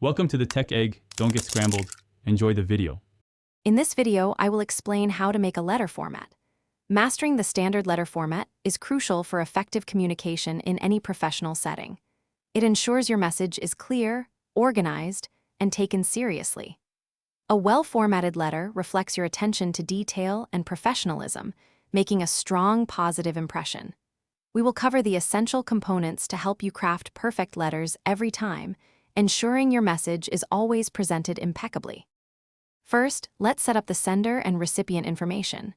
Welcome to the Tech Egg. Don't get scrambled. Enjoy the video. In this video, I will explain how to make a letter format. Mastering the standard letter format is crucial for effective communication in any professional setting. It ensures your message is clear, organized, and taken seriously. A well-formatted letter reflects your attention to detail and professionalism, making a strong positive impression. We will cover the essential components to help you craft perfect letters every time, ensuring your message is always presented impeccably. First, let's set up the sender and recipient information.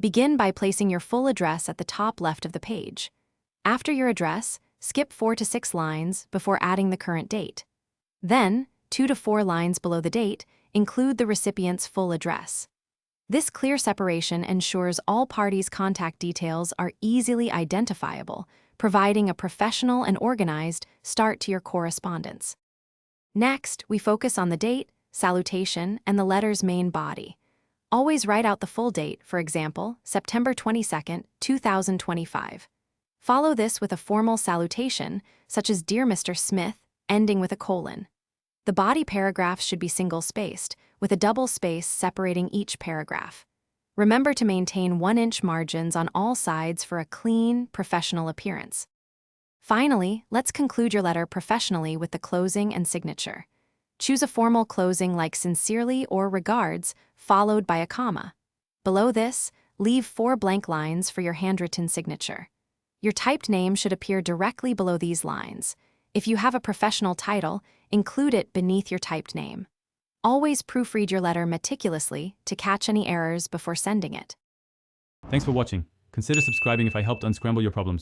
Begin by placing your full address at the top left of the page. After your address, skip 4 to 6 lines before adding the current date. Then, 2 to 4 lines below the date, include the recipient's full address. This clear separation ensures all parties' contact details are easily identifiable, providing a professional and organized start to your correspondence. Next, we focus on the date, salutation, and the letter's main body. Always write out the full date, for example, September 22, 2025. Follow this with a formal salutation, such as Dear Mr. Smith, ending with a colon. The body paragraph should be single-spaced, with a double space separating each paragraph. Remember to maintain 1-inch margins on all sides for a clean, professional appearance. Finally, let's conclude your letter professionally with the closing and signature. Choose a formal closing like sincerely or regards, followed by a comma. Below this, leave 4 blank lines for your handwritten signature. Your typed name should appear directly below these lines. If you have a professional title, include it beneath your typed name. Always proofread your letter meticulously to catch any errors before sending it. Thanks for watching. Consider subscribing if I helped unscramble your problems.